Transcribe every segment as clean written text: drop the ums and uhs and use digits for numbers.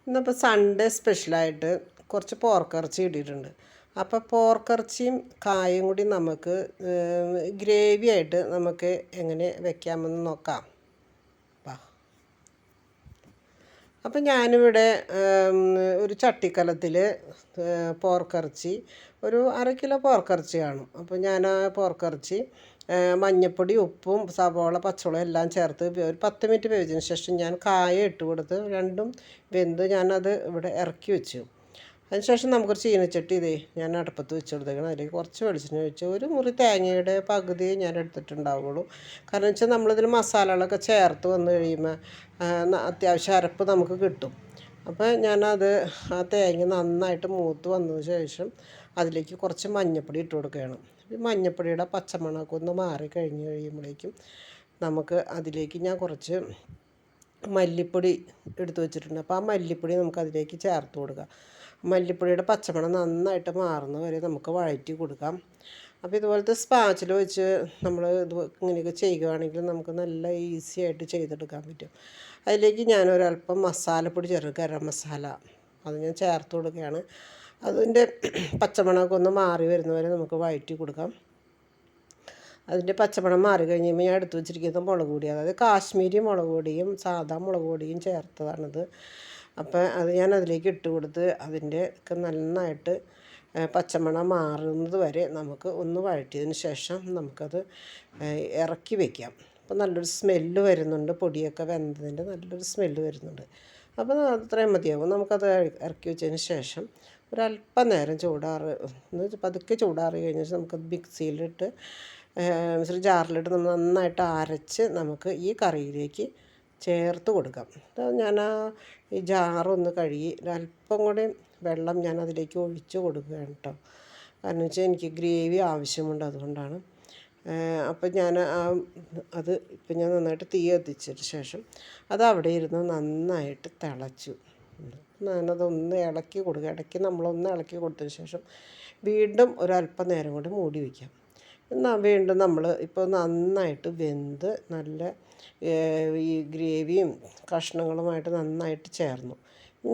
ഇന്നിപ്പോൾ സൺഡേ സ്പെഷ്യലായിട്ട് കുറച്ച് പോർക്കിറച്ചി ഇട്ടിട്ടുണ്ട്. അപ്പോൾ പോർക്കിറച്ചിയും കായും കൂടി നമുക്ക് ഗ്രേവി ആയിട്ട് നമുക്ക് എങ്ങനെ വെക്കാമെന്ന് നോക്കാം. അപ്പം ഞാനിവിടെ ഒരു ചട്ടിക്കലത്തിൽ പോർക്കിറച്ചി ഒരു 1/2 കിലോ പോർക്കിറച്ചി കാണും. അപ്പോൾ ഞാൻ ആ പോർക്കിറച്ചി മഞ്ഞൾപ്പൊടി, ഉപ്പും, സവോള, പച്ചമുളകും എല്ലാം ചേർത്ത് ഒരു 10 മിനിറ്റ് വേവിച്ചതിന് ശേഷം ഞാൻ കായ ഇട്ട് കൊടുത്ത് രണ്ടും വെന്ത് ഞാനത് ഇവിടെ ഇറക്കി വെച്ചു. അതിനുശേഷം നമുക്കൊരു ചീനച്ചട്ടി ഞാൻ അടുപ്പത്ത് വെച്ച് കൊടുത്തേക്കണം. അതിലേക്ക് കുറച്ച് വെളിച്ചെണ്ണ ഒഴിച്ച് ഒരു മുറി തേങ്ങയുടെ പകുതി ഞാൻ എടുത്തിട്ടുണ്ടാവുള്ളൂ. കാരണം വെച്ചാൽ നമ്മളിതിൽ മസാലകളൊക്കെ ചേർത്ത് വന്നു കഴിയുമ്പോൾ അത്യാവശ്യം അരപ്പ് നമുക്ക് കിട്ടും. അപ്പോൾ ഞാനത് ആ തേങ്ങ നന്നായിട്ട് മൂത്ത് വന്നതിന് ശേഷം അതിലേക്ക് കുറച്ച് മഞ്ഞൾപ്പൊടി ഇട്ട് കൊടുക്കുകയാണ്. ഈ മഞ്ഞൾപ്പൊടിയുടെ പച്ചമണമൊക്കെ ഒന്ന് മാറി കഴിഞ്ഞ് കഴിയുമ്പോഴേക്കും നമുക്ക് അതിലേക്ക് ഞാൻ കുറച്ച് മല്ലിപ്പൊടി എടുത്ത് വെച്ചിട്ടുണ്ട്. അപ്പോൾ ആ മല്ലിപ്പൊടി നമുക്ക് അതിലേക്ക് ചേർത്ത് കൊടുക്കാം. മല്ലിപ്പൊടിയുടെ പച്ചമണം നന്നായിട്ട് മാറുന്ന വരെ നമുക്ക് വഴറ്റി കൊടുക്കാം. അപ്പോൾ ഇതുപോലത്തെ സ്പാച്ചിൽ വെച്ച് നമ്മൾ ഇങ്ങനെയൊക്കെ ചെയ്യുകയാണെങ്കിൽ നമുക്ക് നല്ല ഈസി ആയിട്ട് ചെയ്തെടുക്കാൻ പറ്റും. അതിലേക്ക് ഞാനൊരല്പം മസാലപ്പൊടി ചേർക്കും, ഗരം മസാല അത് ഞാൻ ചേർത്ത് കൊടുക്കുകയാണ്. അതിൻ്റെ പച്ചമണമൊക്കെ ഒന്ന് മാറി വരുന്നവരെ നമുക്ക് വഴറ്റി കൊടുക്കാം. അതിൻ്റെ പച്ചമണം മാറി കഴിയുമ്പോൾ ഞാൻ എടുത്ത് വെച്ചിരിക്കുന്ന മുളക് പൊടി, അതായത് കാശ്മീരി മുളക് പൊടിയും സാദാ മുളക് പൊടിയും ചേർത്തതാണിത്. അപ്പോൾ അത് ഞാൻ അതിലേക്ക് ഇട്ട് കൊടുത്ത് അതിൻ്റെ ഒക്കെ നന്നായിട്ട് പച്ചമണം മാറുന്നത് വരെ നമുക്ക് ഒന്ന് വഴറ്റിയതിന് ശേഷം നമുക്കത് ഇറക്കി വയ്ക്കാം. അപ്പോൾ നല്ലൊരു സ്മെല്ല് വരുന്നുണ്ട്, പൊടിയൊക്കെ വെന്തതിൻ്റെ നല്ലൊരു സ്മെല്ല് വരുന്നുണ്ട്. അപ്പോൾ അത്രയും മതിയാവും. നമുക്കത് ഇറക്കി വെച്ചതിന് ശേഷം ഒരല്പം നേരം പതുക്കെ ചൂടാറി കഴിഞ്ഞാൽ നമുക്കത് മിക്സിയിലിട്ട് ജാറിലിട്ട് നമ്മൾ നന്നായിട്ട് അരച്ച് നമുക്ക് ഈ കറിയിലേക്ക് ചേർത്ത് കൊടുക്കാം. ഞാൻ ഈ ജാറൊന്ന് കഴുകി ഒരല്പം കൂടി വെള്ളം ഞാൻ അതിലേക്ക് ഒഴിച്ച് കൊടുക്കുകയാണ് കേട്ടോ. കാരണം വെച്ചാൽ എനിക്ക് ഗ്രേവി ആവശ്യമുണ്ട്, അതുകൊണ്ടാണ്. അപ്പം ഞാൻ ഇപ്പം ഞാൻ നന്നായിട്ട് തീ കത്തിച്ചതിന് ശേഷം അത് അവിടെ ഇരുന്ന് നന്നായിട്ട് തിളച്ചു. ഞാനതൊന്ന് ഇളക്കി കൊടുക്കുക. ഇടയ്ക്ക് നമ്മളൊന്ന് ഇളക്കി കൊടുത്തതിന് ശേഷം വീണ്ടും ഒരല്പം നേരം കൂടി മൂടി വയ്ക്കാം. വീണ്ടും നമ്മൾ ഇപ്പോൾ നന്നായിട്ട് വെന്ത് നല്ല ഈ ഗ്രേവിയും കഷ്ണങ്ങളുമായിട്ട് നന്നായിട്ട് ചേർന്നു.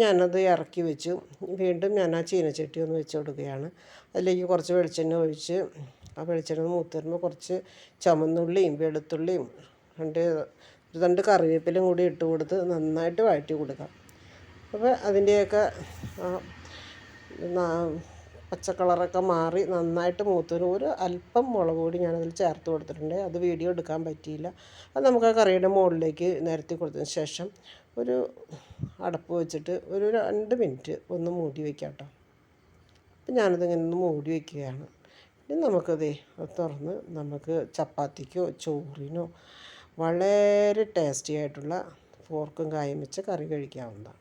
ഞാനത് ഇറക്കി വെച്ചു. വീണ്ടും ഞാൻ ആ ചീനച്ചട്ടി ഒന്ന് വെച്ച് കൊടുക്കുകയാണ്. അതിലേക്ക് കുറച്ച് വെളിച്ചെണ്ണ ഒഴിച്ച് ആ വെളിച്ചെണ്ണ മൂത്ത് വരുമ്പോൾ കുറച്ച് ചുവന്നുള്ളിയും വെളുത്തുള്ളിയും ഒരു തണ്ട് കറിവേപ്പിലയും കൂടി ഇട്ട് കൊടുത്ത് നന്നായിട്ട് വഴറ്റി കൊടുക്കാം. അപ്പോൾ അതിൻ്റെയൊക്കെ പച്ച കളറൊക്കെ മാറി നന്നായിട്ട് മൂത്തതിന് ഒരു അല്പം മുളക് പൊടി ഞാനതിൽ ചേർത്ത് കൊടുത്തിട്ടുണ്ട്. അത് വീഡിയോ എടുക്കാൻ പറ്റിയില്ല. അത് നമുക്ക് ആ കറിയുടെ മുകളിലേക്ക് നിരത്തി കൊടുത്തതിന് ശേഷം ഒരു അടപ്പ് വെച്ചിട്ട് ഒരു 2 മിനിറ്റ് ഒന്ന് മൂടി വയ്ക്കാം കേട്ടോ. അപ്പം ഞാനതിങ്ങനെ ഒന്ന് മൂടി വയ്ക്കുകയാണ്. ഇനി നമുക്കത് തുറന്ന് നമുക്ക് ചപ്പാത്തിക്കോ ചോറിനോ വളരെ ടേസ്റ്റി ആയിട്ടുള്ള പോർക്കും കായും വെച്ച് കറി കഴിക്കാവുന്നതാണ്.